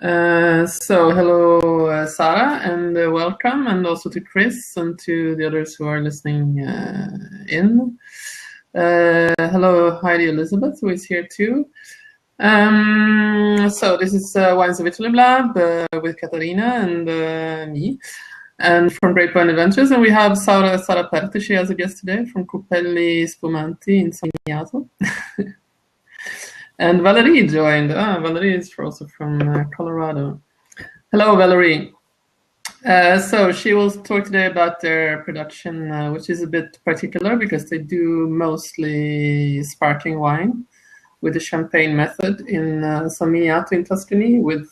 So hello, Sara, and welcome, and also to Chris and to the others who are listening in. Hello, Heidi Elizabeth, who is here too. So this is Wines of Italy Lab with Caterina and me, and from Great Wine Adventures, and we have Sara Pertici as a guest today from Cupelli Spumanti in San Miniato. And Valerie joined. Valerie is also from Colorado. Hello, Valerie. So she will talk today about their production, which is a bit particular because they do mostly sparkling wine with the champagne method in San Miniato in Tuscany with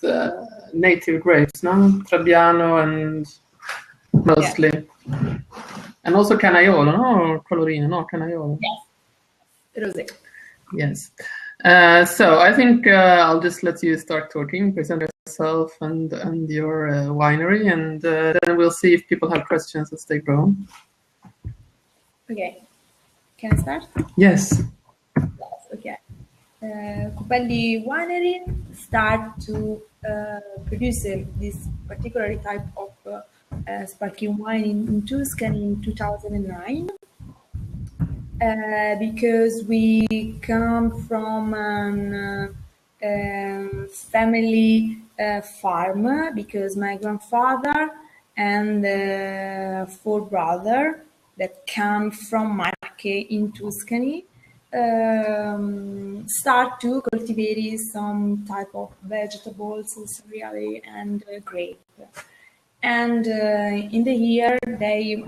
native grapes, no? Trebbiano and mostly. Yeah. And also Canaiolo, no? Or Colorino, no? Canaiolo. Yes. Rosé. Yes. So I think I'll just let you start talking, present yourself and your winery, and then we'll see if people have questions as they go. Okay. Can I start? Yes. Okay. Cupelli Winery start to produce this particular type of sparkling wine in Tuscany in 2009. Because we come from a family farm, because my grandfather and 4 brothers that come from Marche in Tuscany start to cultivate some type of vegetables, cereal, and grape. And in the year they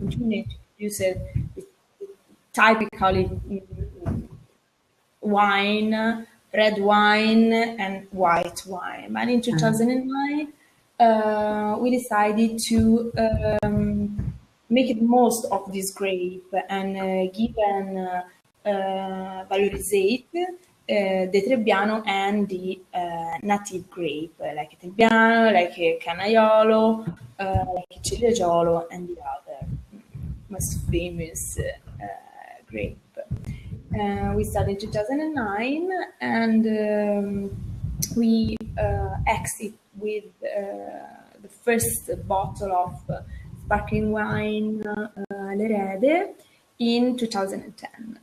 continue to use it typically wine, red wine, and white wine. But in 2009, we decided to make it most of this grape and give and valorizate the Trebbiano and the native grape, like Trebbiano, like Canaiolo, like Ciliegiolo, and the other most famous grape. We started in 2009, and we exit with the first bottle of sparkling wine, L'Erede, in 2010.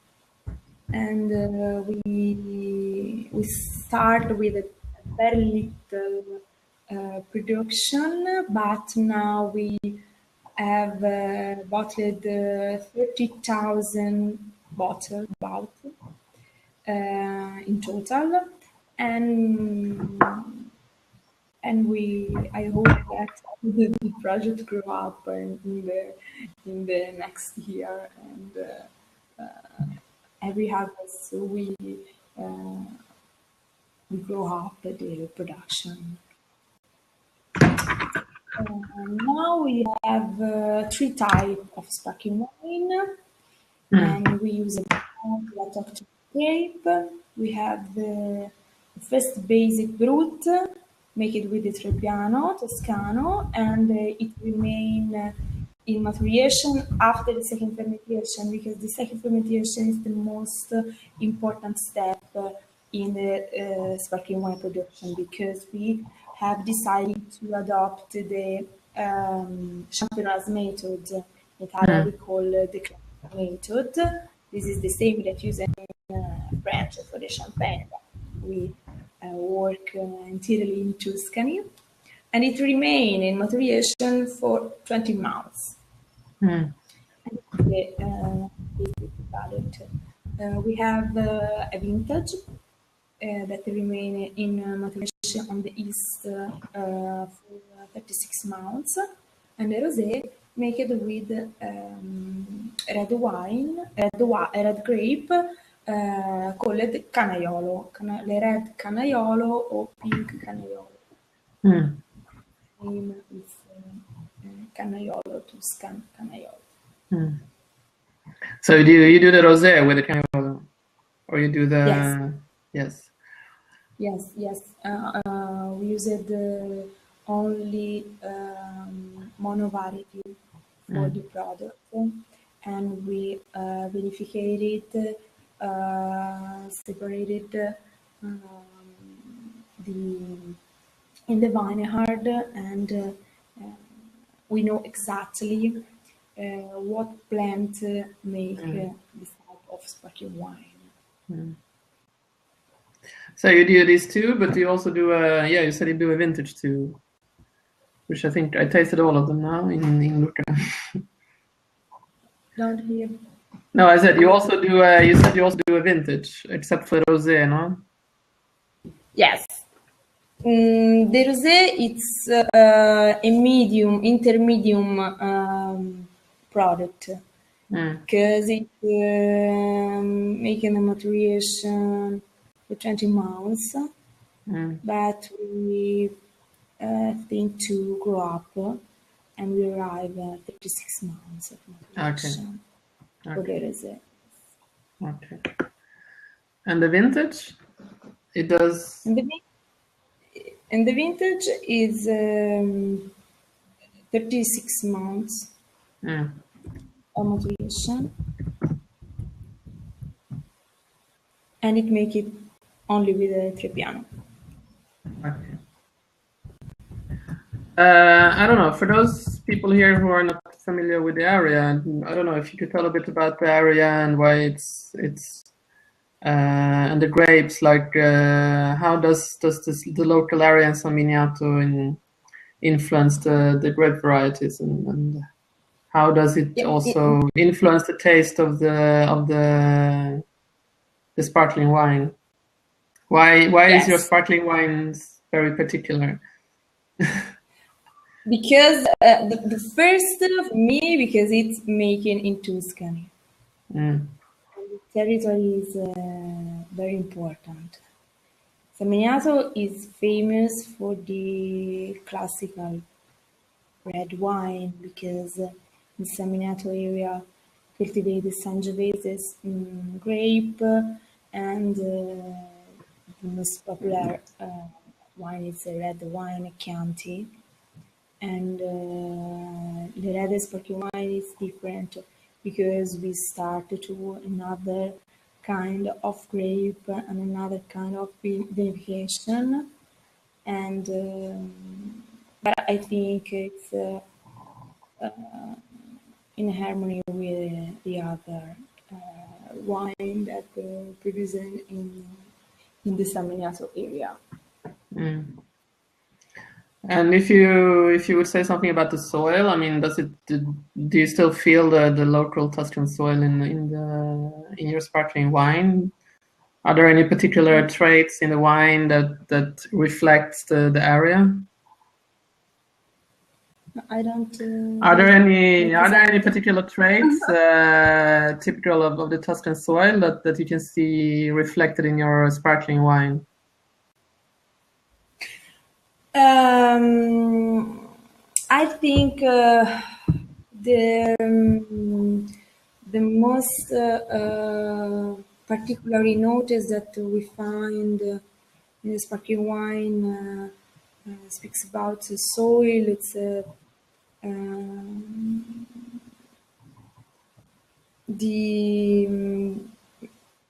And we start with a very little production, but now we have bottled 30,000 bottles about in total, and I hope that the project grow up in the next year, and every harvest we grow up the production. Now we have 3 types of sparkling wine, and we use a lot of grape. We have the first basic brut, make it with the Trebbiano, Toscano, and it remain in maturation after the second fermentation, because the second fermentation is the most important step in the sparkling wine production, because we have decided to adopt the champenoise method. In Italian we call the classic method. This is the same that used in French for the champagne. We work entirely in Tuscany, and it remains in maturation for 20 months. And we have a vintage that remain in maturation on the east for 36 months, and the rosé make it with red wine, red grape, called Canaiolo, the red Canaiolo or pink Canaiolo. Name is Canaiolo, Tuscan Canaiolo. So you do the rosé with the Canaiolo, or you do the yes. We used only mono variety for the product, and we vinificated, separated in the vineyard, and we know exactly what plant make this type of sparkling wine. So you do these two, but you also do you said you do a vintage too, which I think I tasted all of them now in Lucca. Don't hear. No, I said you also do. You said you also do a vintage, except for rosé, no? Yes. The rosé, it's a intermedium product, because it's making a maturation for 20 months, but we think to grow up, and we arrive at 36 months of maturation for the rosé. Okay. And the vintage, it does. And the vintage is 36 months of maturation, and it make it only with a Trebbiano. Okay. I don't know. For those people here who are not familiar with the area, I don't know if you could tell a bit about the area and why it's and the grapes. Like, how does the local area in San Miniato influence the grape varieties, and how does it also influence the taste of the sparkling wine? Why is your sparkling wines very particular? Because the first of me, because it's making in Tuscany. The territory is very important. San Miniato is famous for the classical red wine, because in San Miniato area cultivate the Sangiovese grape, and the most popular wine is the red wine Chianti. And the red sparkling wine is different because we started to another kind of grape and another kind of vinification, and but I think it's in harmony with the other wine that produced in the San Miniato area. And if you would say something about the soil, I mean, do you still feel the local Tuscan soil in your sparkling wine? Are there any particular traits in the wine that reflects the area? I don't. Are there any particular traits typical of the Tuscan soil that you can see reflected in your sparkling wine? I think the most particularly notice that we find in the sparkling wine speaks about the soil. It's the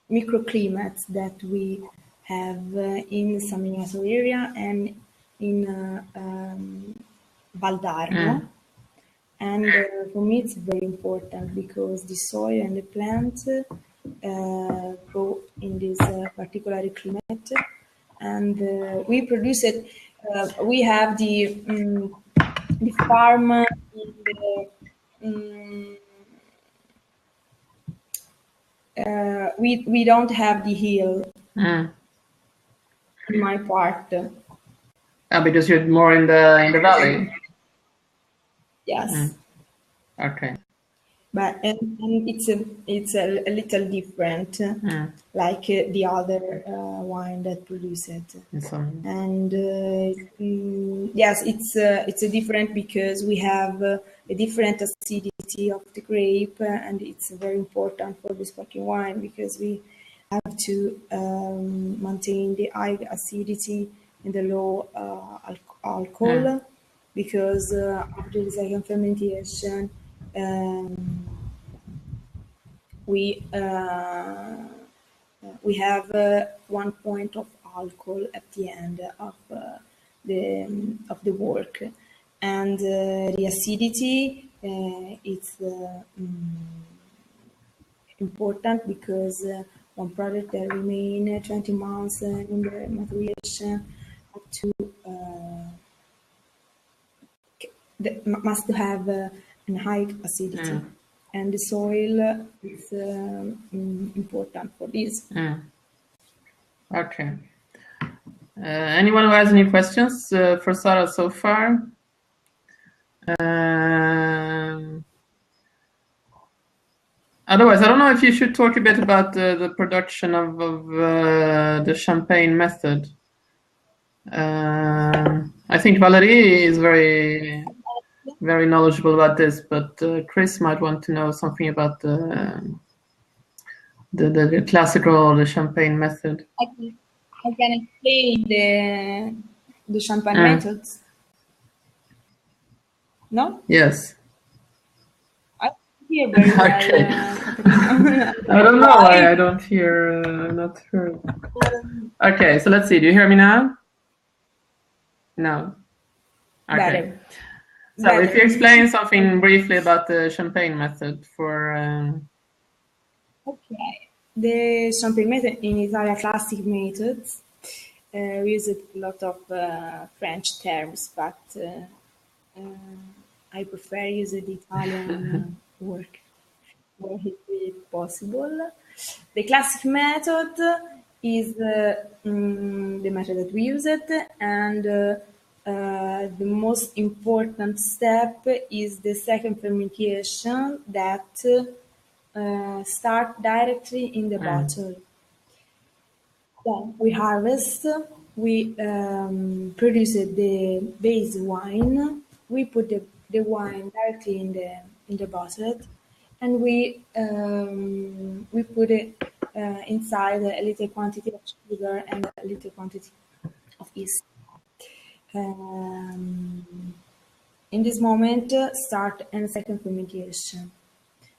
microclimates that we have in the San Miniato area and in Valdarno. And for me, it's very important because the soil and the plants grow in this particular climate, and we produce it. We have the farm in the. We don't have the hill in my part. Because you're more in the valley. Yes. Okay. But and it's a little different, like the other wine that produce it. And yes, it's a different because we have a different acidity of the grape, and it's very important for the sparkling wine because we have to maintain the high acidity and the low alcohol, because after the second fermentation we have 1 point of alcohol at the end of the work, and the acidity it's important because one product that remain 20 months in the maturation have to must have a high acidity, and the soil is important for this. Okay. Anyone who has any questions for Sara so far? Otherwise, I don't know if you should talk a bit about the production of the champagne method. I think Valerie is very knowledgeable about this, but Chris might want to know something about the classical, the champagne method. I can explain the champagne methods. No? Yes. I hear very well. Okay. I don't know why I don't hear, not heard. Okay, so let's see. Do you hear me now? No. Okay. Better. So if you explain something briefly about the champagne method for... Okay. The champagne method in Italian classic methods we use a lot of French terms, but I prefer use the Italian work where it is possible. The classic method is the method that we use it, and the most important step is the second fermentation that start directly in the bottle. Then we harvest, we produce the base wine, we put the wine directly in the bottle, and we put it inside a little quantity of sugar and a little quantity of yeast. In this moment, start a second fermentation.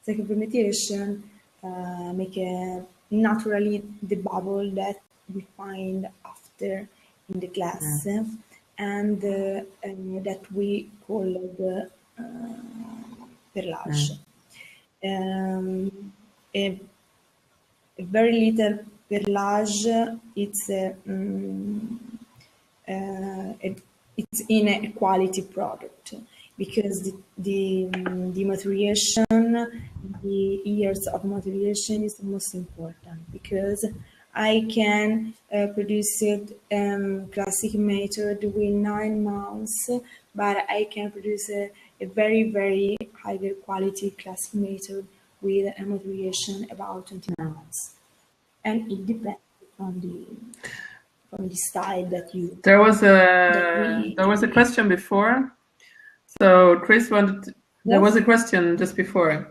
Second fermentation make naturally the bubble that we find after in the glass, and that we call the perlage. A very little perlage, it's in a quality product, because the maturation, the years of maturation is the most important, because I can produce it classic method with 9 months, but I can produce a very, very higher quality classic method with a maturation about 20 months. And it depends on the style that you... There was a question before. So Chris wanted... There was a question just before.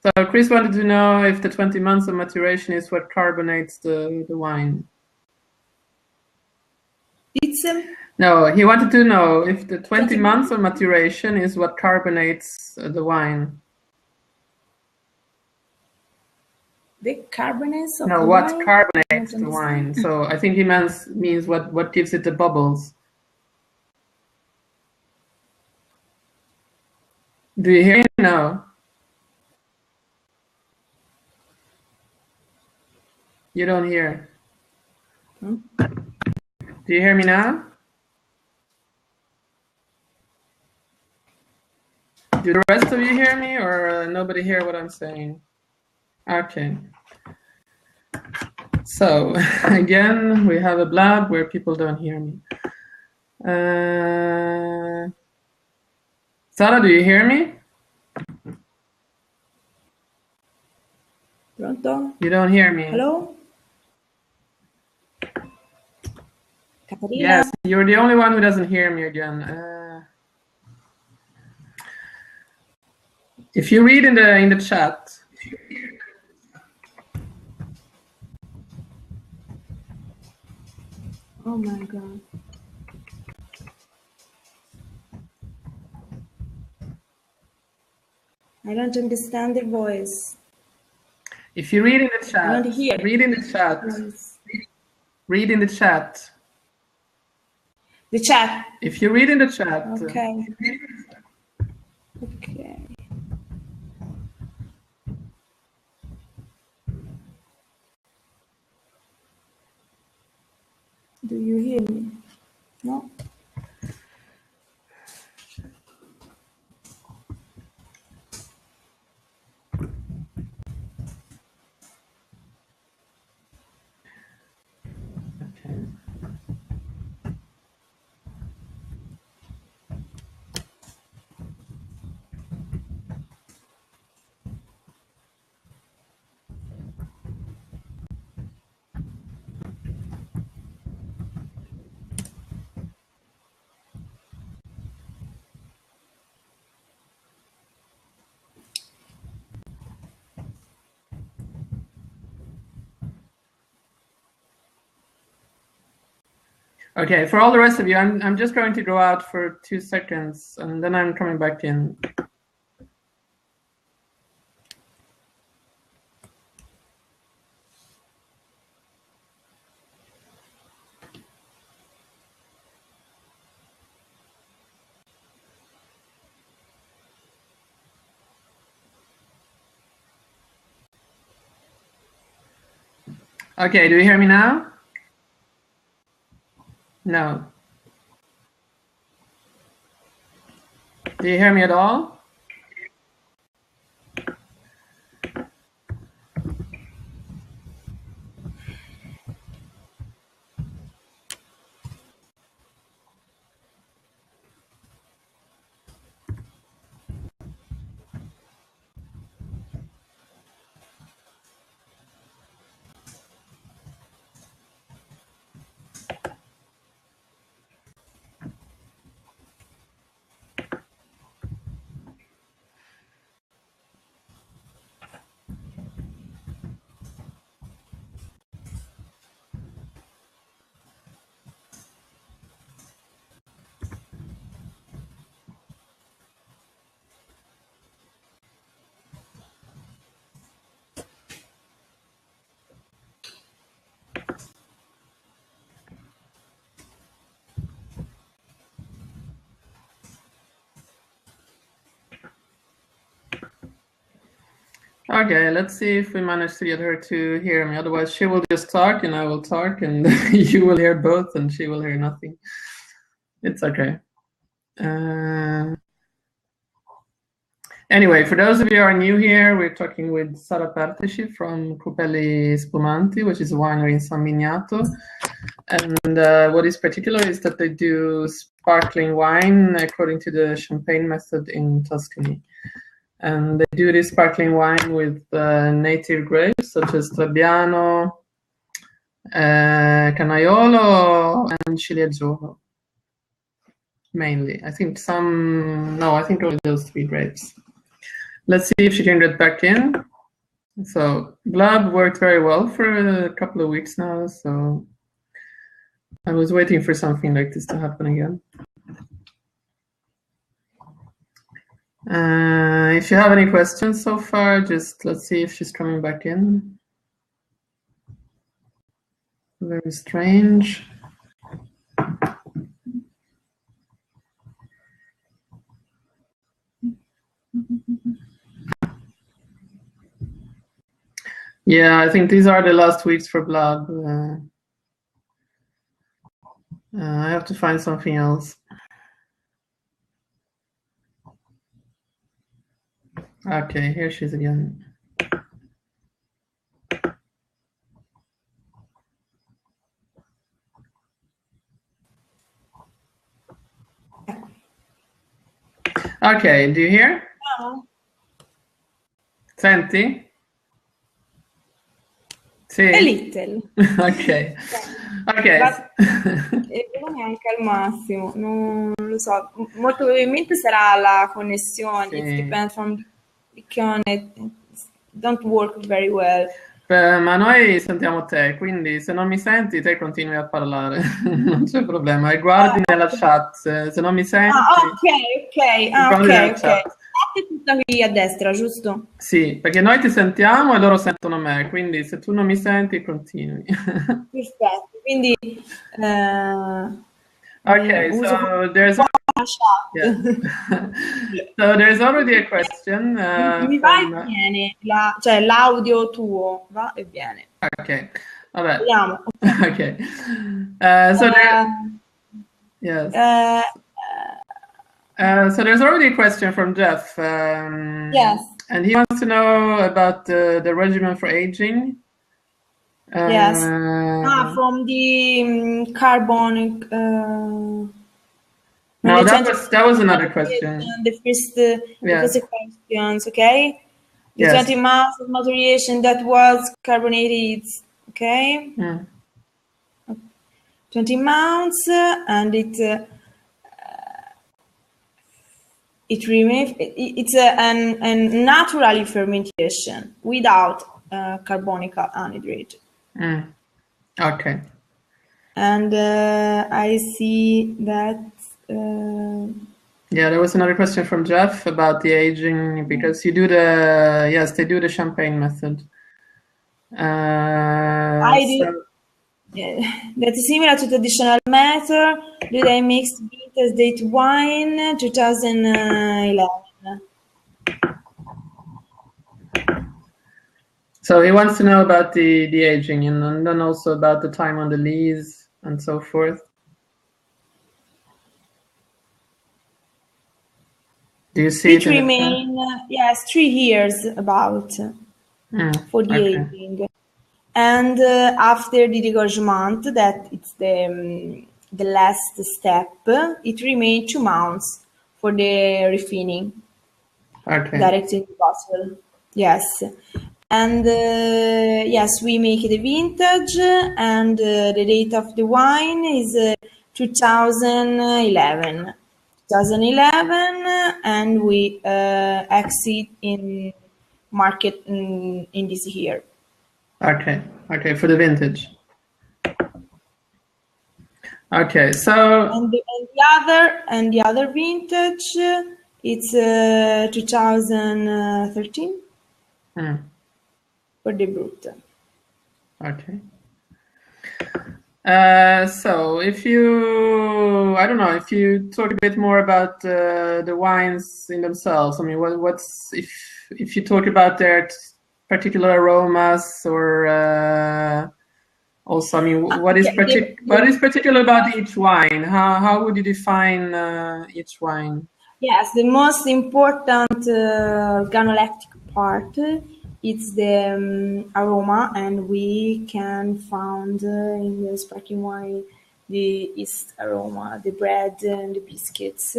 So Chris wanted to know if the 20 months of maturation is what carbonates the wine. No, he wanted to know if the 20 months of maturation is what carbonates the wine. The carbonates of no, the what wine? carbonates the wine. So I think he means what gives it the bubbles. Do you hear me now? You don't hear. Do you hear me now? Do the rest of you hear me, or nobody hear what I'm saying? Okay. So again, we have a blab where people don't hear me. Sara, do you hear me? Pronto? You don't hear me. Hello? Caterina? Yes, you're the only one who doesn't hear me again. If you read in the chat. Oh my God. I don't understand the voice. If you read in the chat, I don't hear. read in the chat. Read in the chat. The chat. If you read in the chat. Okay. Okay. Do you hear me? No? Okay. Okay, for all the rest of you, I'm just going to go out for 2 seconds and then I'm coming back in. Okay, do you hear me now? No. Do you hear me at all? Okay, let's see if we manage to get her to hear me. Otherwise, she will just talk and I will talk and you will hear both and she will hear nothing. It's okay. Anyway, for those of you who are new here, we're talking with Sara Pertici from Cupelli Spumanti, which is a winery in San Miniato. And what is particular is that they do sparkling wine according to the champagne method in Tuscany. And they do this sparkling wine with native grapes such as Trebbiano, Canaiolo, and Ciliegio, mainly. I think only those 3 grapes. Let's see if she can get back in. So Blab worked very well for a couple of weeks now, so I was waiting for something like this to happen again. If you have any questions so far, just let's see if she's coming back in. Very strange. Yeah, I think these are the last weeks for Blab. I have to find something else. Okay, here she is again. Okay, do you hear? No. Senti? Sì. A little. Ok. Ok. Non neanche al massimo, non lo so. Molto probabilmente sarà la connessione. Sì. It depends from the connection. Don't work very well. Ma noi sentiamo te, quindi se non mi senti te continui a parlare, non c'è problema. E guardi nella chat, se non mi senti... ok. Chat. parte tutta qui a destra, giusto? Sì, perché noi ti sentiamo e loro sentono me, quindi se tu non mi senti, continui. Perfetto, quindi Okay, uso come so there's la yeah. chat. So there's already a question Mi va e from viene, cioè l'audio tuo va e viene. okay. Vabbè. Vediamo, ok. Okay. So there Eh, yes. eh, So there's already a question from Jeff, yes, and he wants to know about the regimen for aging. yes. Uh, From the carbonic, from no, the that was 20 another question. maturation, the Yeah. first questions, okay? The Yes. 20 months of maturation that was carbonated, okay? Mm. 20 months, and it remains. It's a natural fermentation without carbonic anhydride. Mm. Okay. And I see that. Yeah, there was another question from Jeff about the aging because yes, they do the champagne method. I do. So That's similar to traditional method. Did I mix vintage date wine 2011? so he wants to know about the aging and then also about the time on the lees and so forth. Do you see it It in the chat? remain yes 3 years about for the Okay. aging, and after the degorgement, that it's the last step. It remains 2 months for the refining. Okay. Direct in the bottle. Yes. And yes, we make the vintage, and the date of the wine is 2011. 2011, and we exit in market in this year. Okay. Okay. For the vintage. Okay. So And the other vintage, it's 2013 for the brut. okay. So if I don't know, if you talk a bit more about the wines in themselves. I mean, what's if you talk about their particular aromas or also, I mean, what is particular about each wine? How would you define each wine? Yes, the most important organoleptic part is the aroma, and we can find in the sparkling wine the yeast aroma, the bread and the biscuits.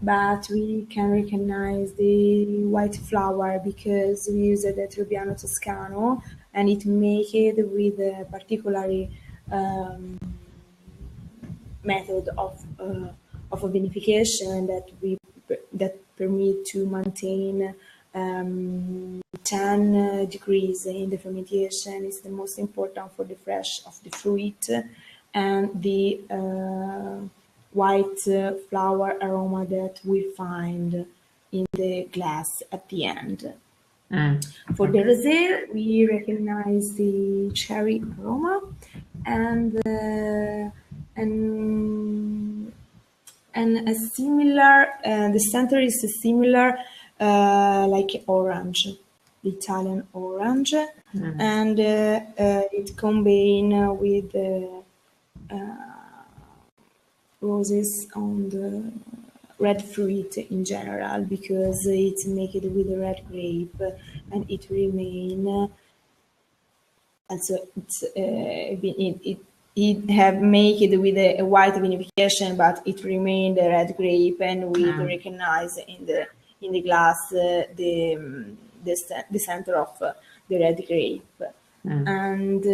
But we can recognize the white flour because we use the Trebbiano Toscano, and it make it with a particular method of vinification that permit to maintain 10 degrees in the fermentation. Is the most important for the fresh of the fruit, and the white flower aroma that we find in the glass at the end. For the rosé, we recognize the cherry aroma, and a similar. The center is a similar, like orange, the Italian orange, and it combine with roses on the red fruit in general because it's made with a red grape, and it remain also it have made it with a white vinification, but it remained a red grape, and we recognize in the glass the center of the red grape, and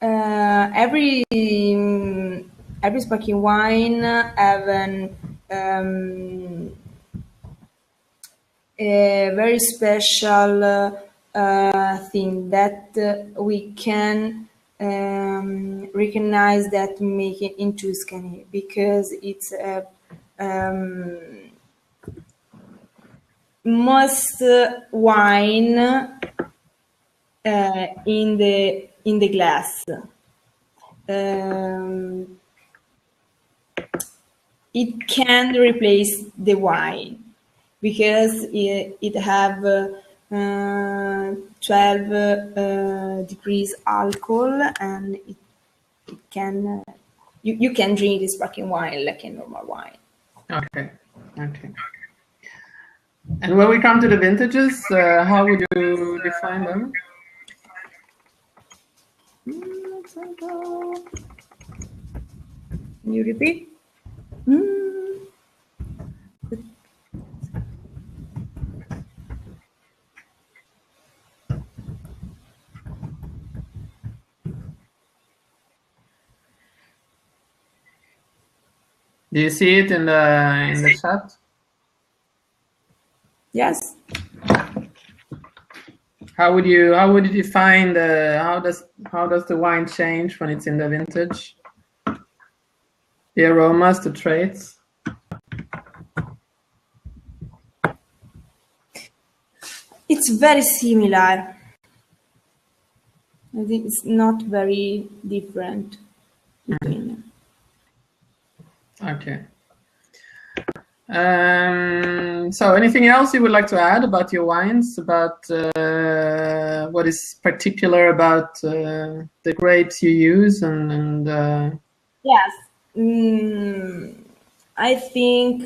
every sparkling wine have a very special thing that we can recognize that make it in Tuscany because it's most wine in the glass. It can replace the wine because it have 12 degrees alcohol, and it can you can drink this sparkling wine like a normal wine. Okay. And when we come to the vintages, how would you define them? Can you repeat? Do you see it in the chat? Yes. How would you define how does the wine change when it's in the vintage? The aromas, the traits? It's very similar. I think it's not very different between them. Okay. So anything else you would like to add about your wines, about what is particular about the grapes you use and Yes. I think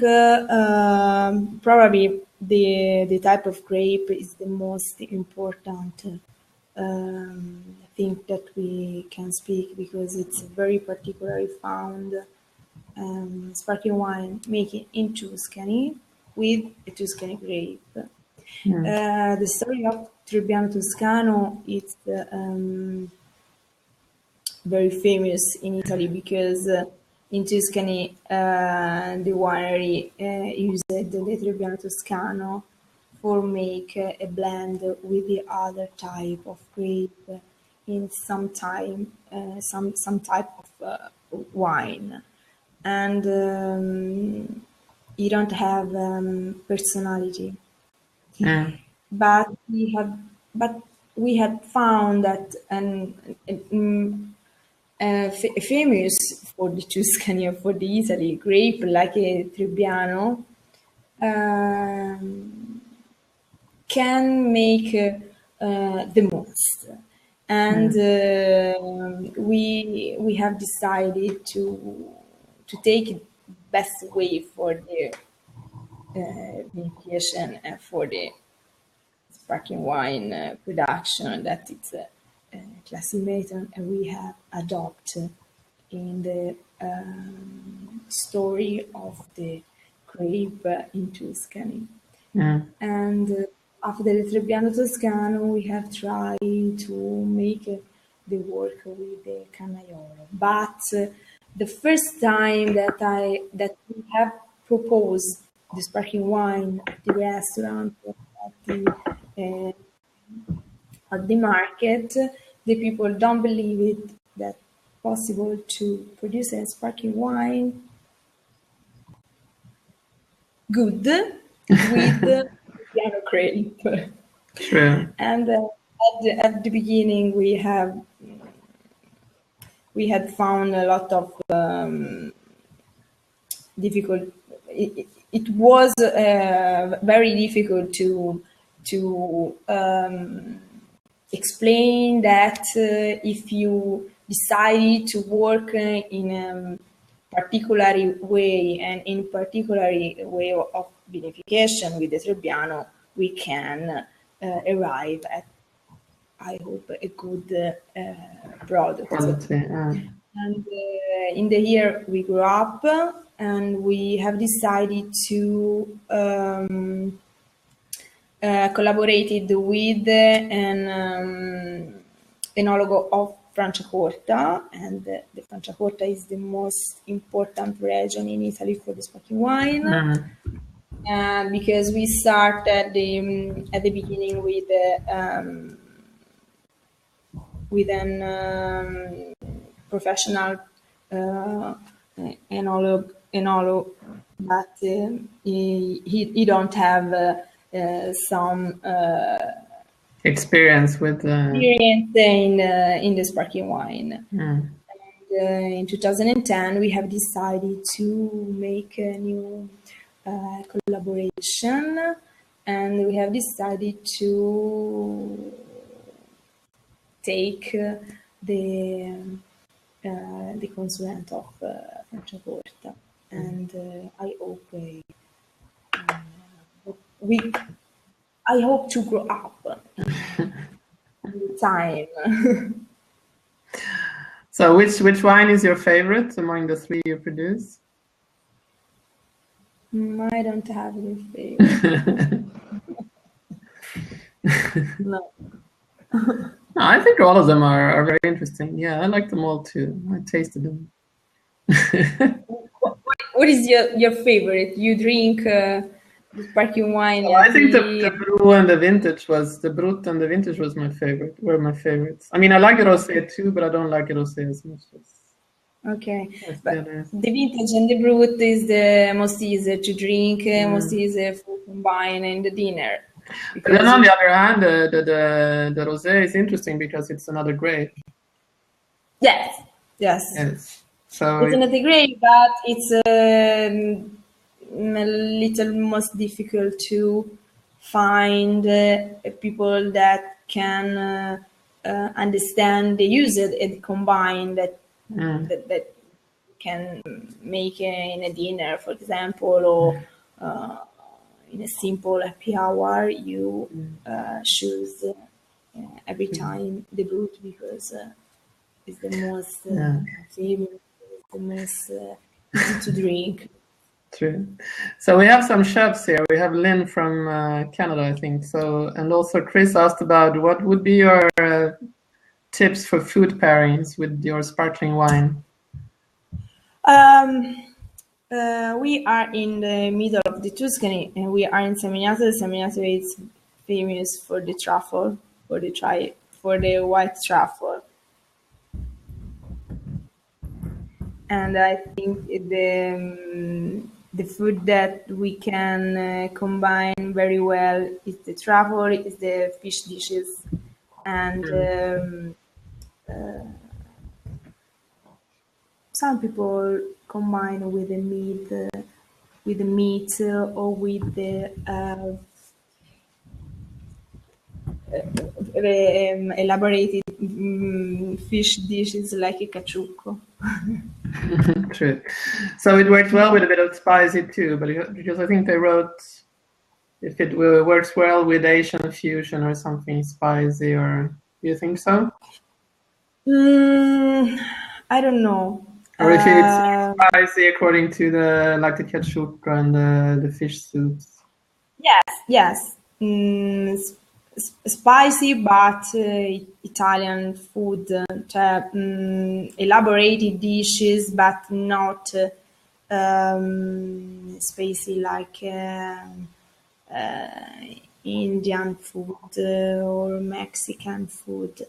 probably the type of grape is the most important thing that we can speak, because it's very particularly found sparkling wine making in Tuscany with a Tuscany grape. The story of Trebbiano Toscano is very famous in Italy because in Tuscany the winery used the Trebbiano Toscano for make a blend with the other type of grape in some type of wine, and you don't have personality. But we had found that famous for the Tuscany or for the Italy grape like a Trebbiano can make the most, and we have decided to take the best way for the vinification and for the sparkling wine production, that it's classic method, and we have adopted in the story of the grape in Tuscany. And after the Trebbiano Toscano, we have tried to make the work with the Cannaiolo. But the first time that we have proposed the sparkling wine at the restaurant, at the market, the people don't believe it that possible to produce a sparkling wine good with piano grape. True. And at the beginning, we had found a lot of difficult. It was very difficult to explain that if you decided to work in a particular way and in particular way of vinification with the Trebbiano, we can arrive at, I hope, a good product. Quality, And in the year we grew up, and we have decided to collaborated with an enologo of Franciacorta, and the Franciacorta is the most important region in Italy for the sparkling wine. Because we start at the beginning with an professional enologue, but he don't have some experience with experience in the sparkling wine. And, in 2010, we have decided to make a new collaboration, and we have decided to take the consulent of Franciacorta, and I hope I hope to grow up in time. So which wine is your favorite among the three you produce? I don't have any favorite. No. I think all of them are very interesting. Yeah, I like them all too. I tasted them. What is your favorite? You drink the sparkling wine? I think the Brut and the Vintage was my favorite. Were my favorites. I mean, I like Rosé too, but I don't like Rosé as much as. Okay, but the Vintage and the Brut is the most easier to drink, most easier for combine in the dinner. But then on the other hand, the Rosé is interesting because it's another grape. Yes. So it's another grape, but it's a little most difficult to find people that can understand the use it and combine that can make in a dinner, for example, or in a simple happy hour. You choose every time the Brut because it's the most favorite, the most easy to drink. True. So we have some chefs here. We have Lynn from Canada, I think. So, and also Chris asked about what would be your tips for food pairings with your sparkling wine. We are in the middle of the Tuscany, and we are in Samignato. Samignato is famous for the truffle, for the white truffle. And I think the food that we can combine very well is the truffle, is the fish dishes, and some people combine with the meat or with the elaborated fish dishes like a caciucco. True. So it works well with a bit of spicy too, but because I think they wrote if it works well with Asian fusion or something spicy, or do you think so? I don't know. Or if it's spicy according to the caciucco and the fish soups. Yes. Spicy, but Italian food, elaborated dishes, but not spicy like Indian food or Mexican food.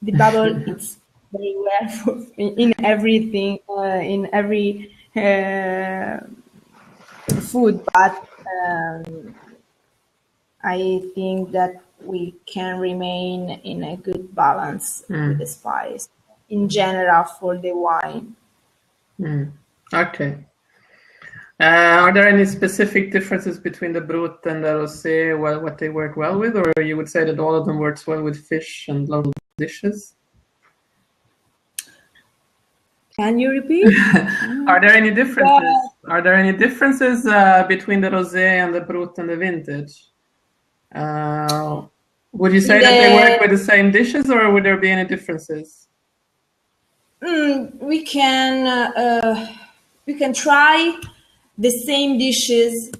The bubble is very well in everything, in every food, but I think that we can remain in a good balance with the spice in general for the wine. Okay. Are there any specific differences between the Brut and the Rosé, what they work well with, or you would say that all of them works well with fish and local dishes? Can you repeat? Are there any differences? Are there any differences between the Rosé and the Brut and the Vintage? Would you say that they work with the same dishes, or would there be any differences? We can try the same dishes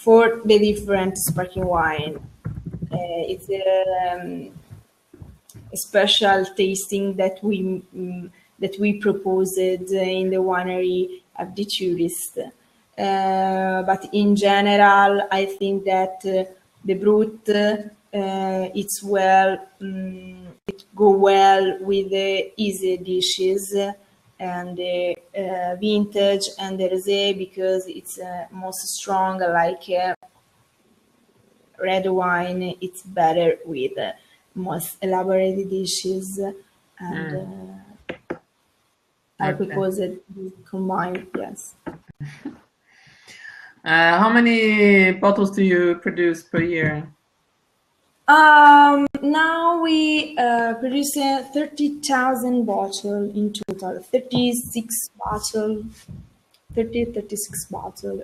for the different sparkling wine. It's a special tasting that we proposed in the winery of the tourist. But in general, I think that the Brut it's well, it go well with the easy dishes and the vintage and the rosé because it's most strong, like red wine. It's better with most elaborate dishes, and I propose it combined. Yes. How many bottles do you produce per year? Now we produce 30,000 bottles in total, 36 bottles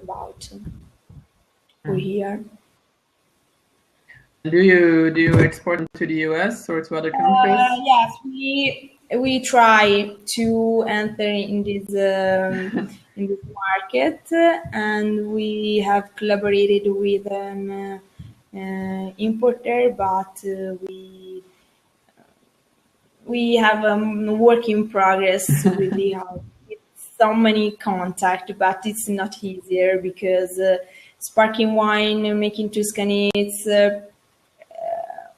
about per year. Do you export to the US or to other countries? Yes, we try to enter in this market, and we have collaborated with an importer, but we have a work in progress with so many contact, but it's not easier because sparkling wine making Tuscany, it's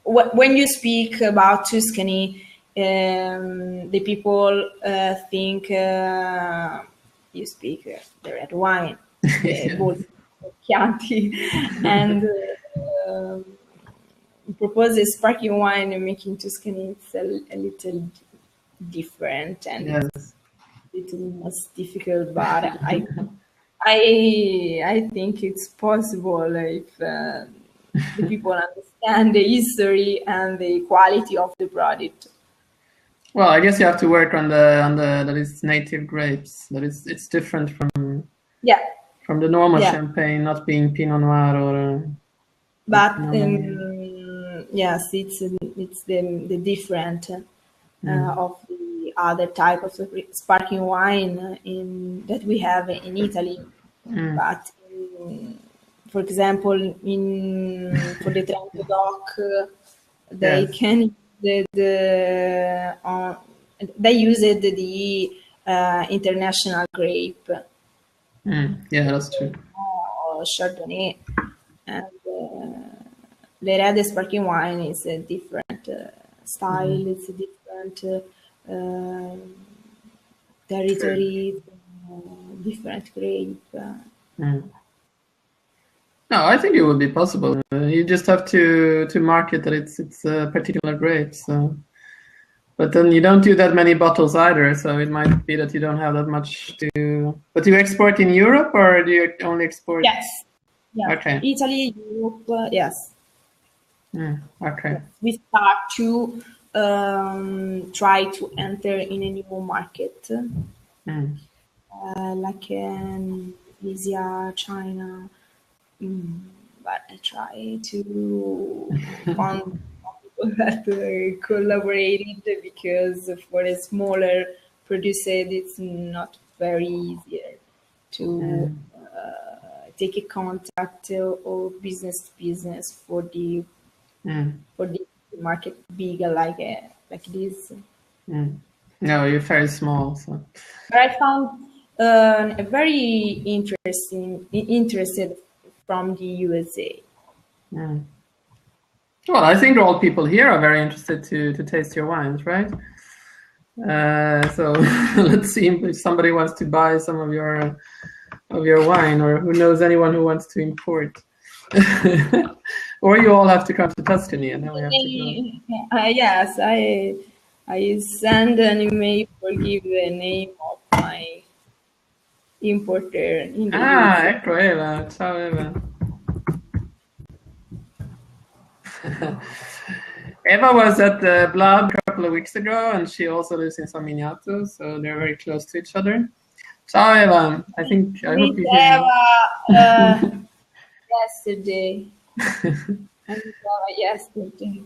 when you speak about Tuscany, the people think you speak the red wine, both Chianti, and propose a sparkling wine making Tuscany. It's a little different and Yes. a little more difficult, but I think it's possible if the people understand the history and the quality of the product. Well, I guess you have to work on the that is native grapes. That is, it's different from the normal champagne, not being Pinot Noir or. But yes, it's the different of the other type of sparkling wine that we have in Italy. But for example, for the Trento Doc, they can they used the international grape. Yeah, that's true. Chardonnay, and the red sparkling wine is a different style. It's a different territory, different grape. No, I think it would be possible. You just have to market that it's a particular grape. So, but then you don't do that many bottles either. So it might be that you don't have that much to. But do you export in Europe or do you only export? Yes. Yeah. Okay. Italy, Europe. Yes. Okay. We start to try to enter in a new market, like Asia, China. But I try to find people that collaborated because for a smaller producer, it's not very easy to take a contact or business to business for the market bigger like this. No, you're very small. So. But I found a very interested from the USA. Well, I think all people here are very interested to taste your wines, right? So let's see if somebody wants to buy some of your wine, or who knows anyone who wants to import. Or you all have to come to Tuscany, and then we have to go. Yes, I send an email for give the name of my importer. In the ecco Eva, ciao Eva. Eva was at the Blab a couple of weeks ago, and she also lives in San Miniato, so they're very close to each other. Ciao Eva, I hope you hear Eva yesterday. Yesterday.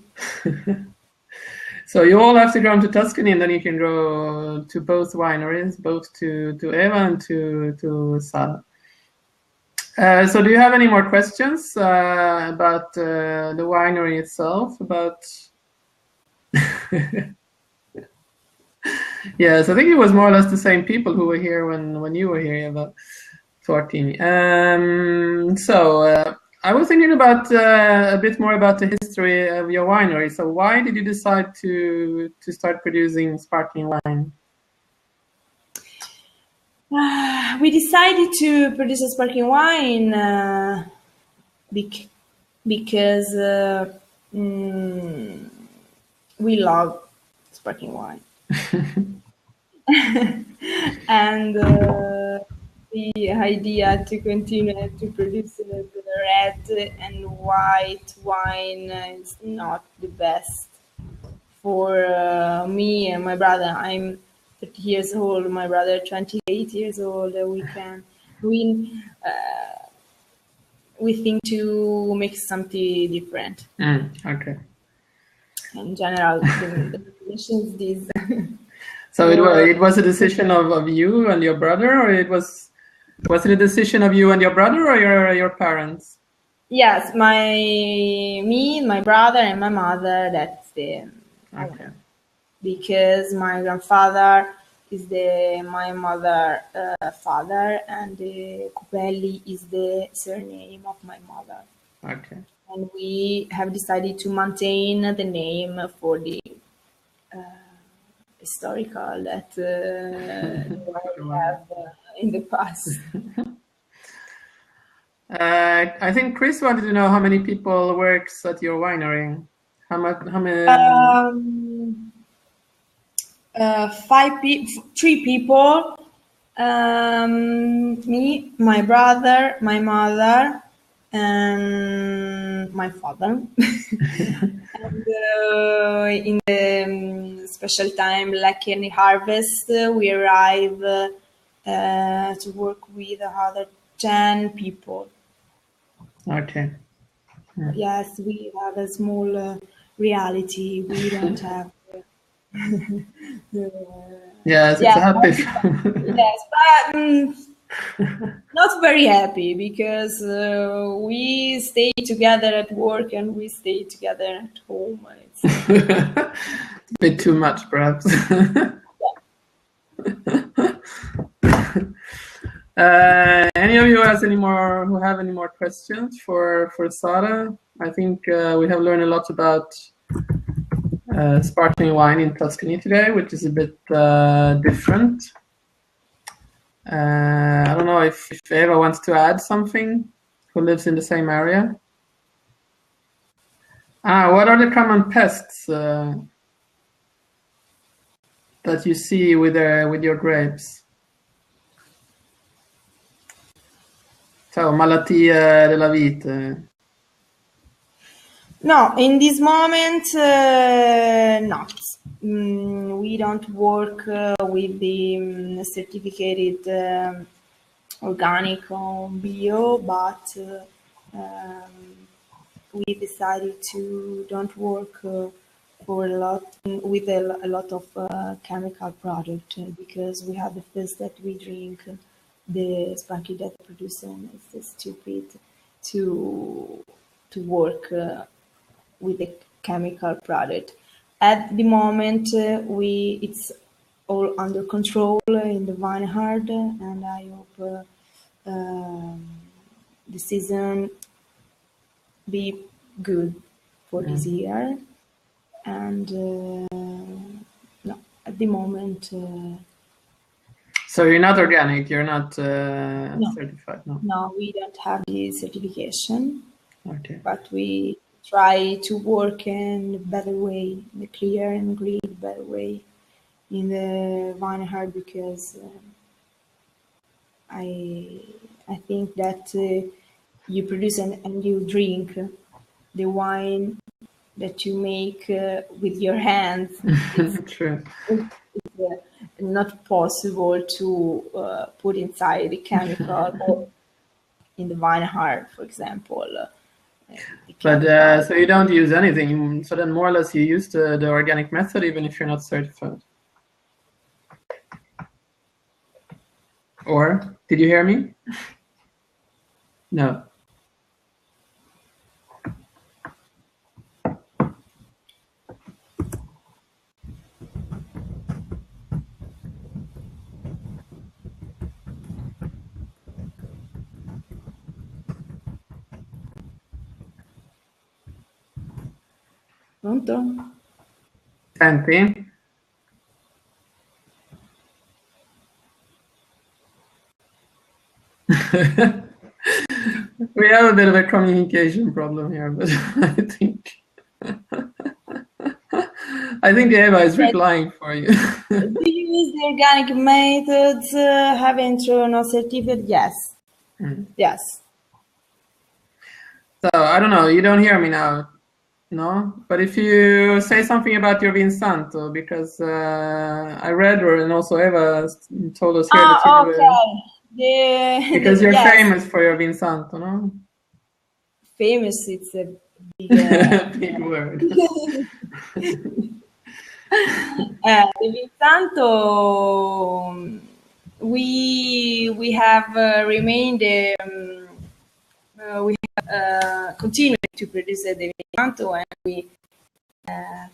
So you all have to go to Tuscany, and then you can go to both wineries, both to Eva and to Sara. So do you have any more questions about the winery itself? About yes, I think it was more or less the same people who were here when you were here, Eva, 14. So I was thinking about a bit more about the history of your winery. So why did you decide to start producing sparkling wine? We decided to produce a sparkling wine because we love sparkling wine. And the idea to continue to produce the red and white wine is not the best for me and my brother. I'm 30 years old, my brother 28 years old. We think to make something different. Okay. In general, the definition is this. So it was a decision of you and your brother, or was it a decision of you and your brother, or your parents? Yes, me, my brother, and my mother. That's the Okay. Because my grandfather is my mother father, and the Cupelli is the surname of my mother. Okay. And we have decided to maintain the name for the historical that we have in the past. I think Chris wanted to know how many people works at your winery. How many? Three people. Me, my brother, my mother, and my father. And in the special time, like in the harvest, we arrive to work with other 10 people. Okay. Yes, we have a small reality. We don't have. Yes, it's a happy. Yes, but not very happy because we stay together at work and we stay together at home. It's A bit too much, perhaps. Any of you have any more questions for Sara? I think we have learned a lot about sparkling wine in Tuscany today, which is a bit different. I don't know if Eva wants to add something, who lives in the same area. What are the common pests that you see with your grapes? So, malattie della vite. No, in this moment, not. We don't work with the certificated organic or bio, but we decided to don't work for a lot with a lot of chemical product because we have the first that we drink the sparkling that produce and it's stupid to work with a chemical product. At the moment, it's all under control in the vineyard, and I hope the season be good for this year. And no, at the moment, So you're not organic. You're not certified. No. No, we don't have the certification. Okay. But we try to work in a better way, in a clear and green better way in the vineyard because I think that you produce and you drink the wine that you make with your hands. True. It's not possible to put inside the chemical or in the vineyard, for example. But so you don't use anything. So then more or less you use the organic method even if you're not certified. Or did you hear me? No. Pronto? Senti? We have a bit of a communication problem here, but I think Eva is replying for you. Do you use the organic methods having through no certificate? Yes. Yes. So I don't know. You don't hear me now, no? But if you say something about your Vinsanto, because I read, and also Eva told us here that you do okay. because you're yes. famous for your Vinsanto, no? Famous, it's a big, big word. The Vinsanto, we have remained. We have continued to produce the Vinsanto, and we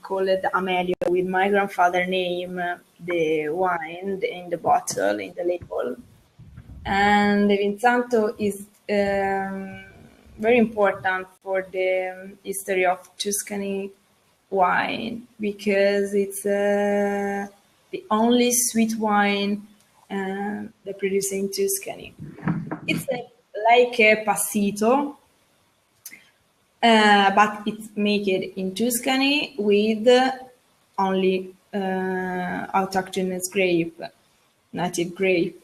call it Amelio with my grandfather name, the wine in the bottle, in the label. And the Vinsanto is very important for the history of Tuscany wine because it's the only sweet wine they produce in Tuscany. It's like a passito, but it's made in Tuscany with only autochthonous grape, native grape.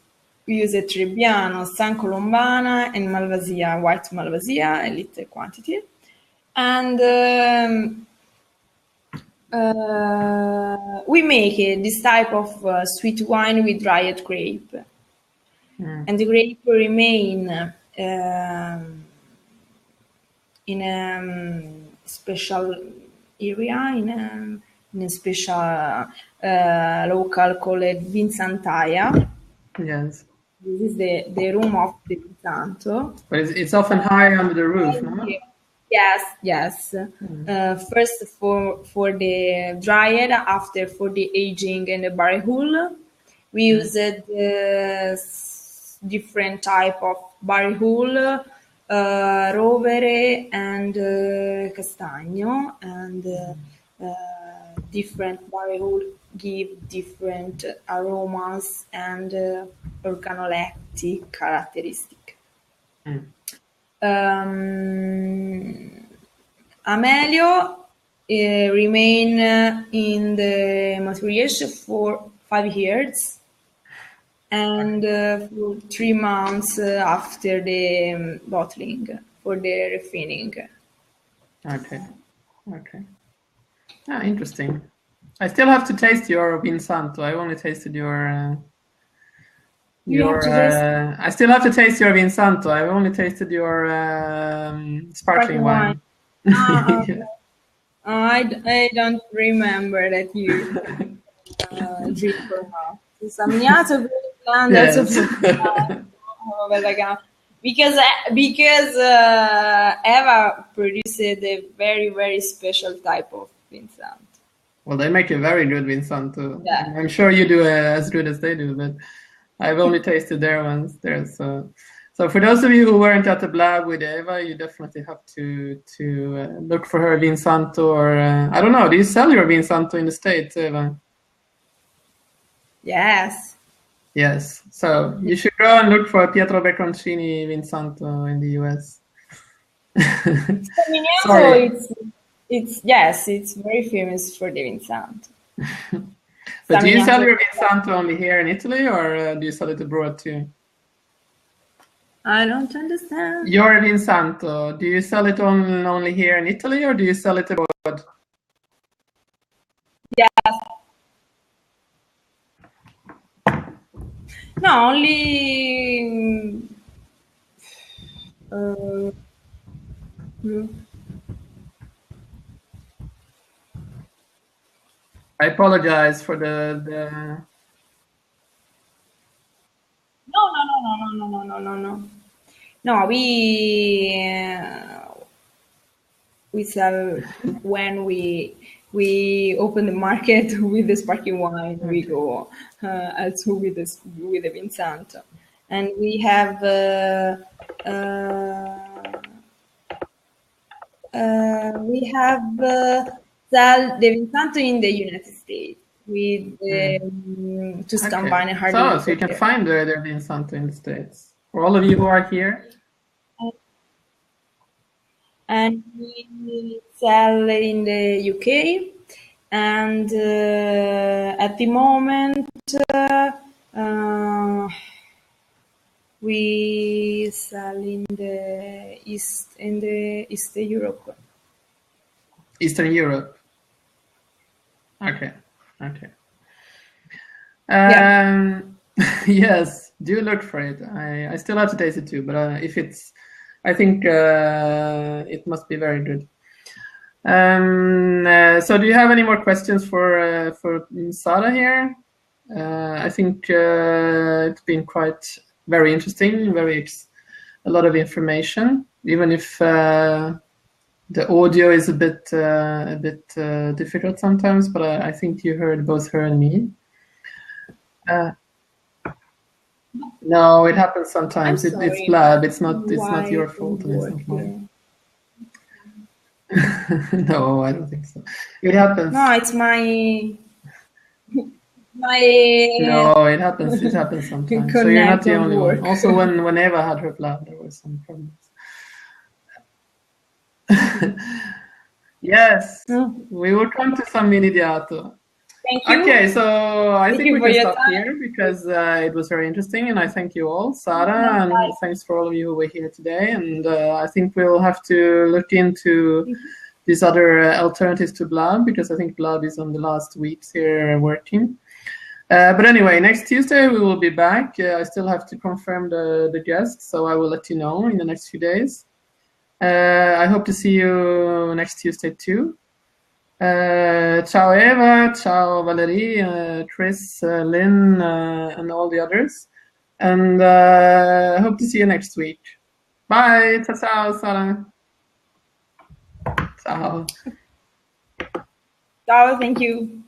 We use a Trebbiano, San Colombana, and Malvasia, white Malvasia, a little quantity. And we make this type of sweet wine with dried grape. And the grape remain in a special area, in a special local called Vinsantaia. Yes. This is the room of the Vinsanto. But it's often high under the roof, no? Yes. First for the dried, after for the aging and the barrel. We used different type of barrel, rovere and castagno, and different barrel give different aromas and organoleptic characteristic. Amelio remain in the maturation for 5 years and for 3 months after the bottling for the refining. Okay. Ah, interesting. I still have to taste your Vinsanto. I only tasted your. I still have to taste your Vinsanto. I've only tasted your sparkling wine. I don't remember that you drink or not. Esaminato because Eva produced a very, very special type of Vinsanto. Well, they make a very good Vinsanto. Yeah. I'm sure you do as good as they do, but I've only tasted their ones there. So for those of you who weren't at the Blab with Eva, you definitely have to look for her Vinsanto, or I don't know. Do you sell your Vinsanto in the States, Eva? Yes. So you should go and look for Pietro Becconcini Vinsanto in the US. Sorry. It's very famous for the Vinsanto. But do you sell your Vinsanto only here in Italy, or do you sell it abroad too? I don't understand. Your Vinsanto, do you sell it only here in Italy, or do you sell it abroad? Yes. No, only. I apologize for the. No. No, we sell when we open the market with the sparkling wine. We go also with the Vinsanto, and we have the Vinsanto in the United States with the Tuscany wine. So you can find their Vinsanto in the States. For all of you who are here. And we sell in the UK. And at the moment, we sell in the East Europe. Eastern Europe. Okay. Yeah. Yes, do look for it. I still have to taste it too, but if it's, I think it must be very good. So do you have any more questions for Sara here? I think it's been quite very interesting, a lot of information, even if the audio is a bit difficult sometimes, but I think you heard both her and me. No, it happens sometimes. It's blab. It's not your fault, and it's not mine. No, I don't think so. It happens. No, it's my. No, it happens. It happens sometimes. So you're not the only one. Also, when Eva had her blab, there were some problems. Yes, we will come to some immediato. Thank you. Okay, so I think we can stop here because it was very interesting, and I thank you all, Sara, and thanks for all of you who were here today. And I think we'll have to look into these other alternatives to blab, because I think blab is on the last weeks here working. But anyway, next Tuesday we will be back. I still have to confirm the guests, so I will let you know in the next few days. I hope to see you next Tuesday too. Ciao Eva, ciao Valerie, Chris, Lynn, and all the others. And I hope to see you next week. Bye. Ciao, Sara. Ciao. Ciao, thank you.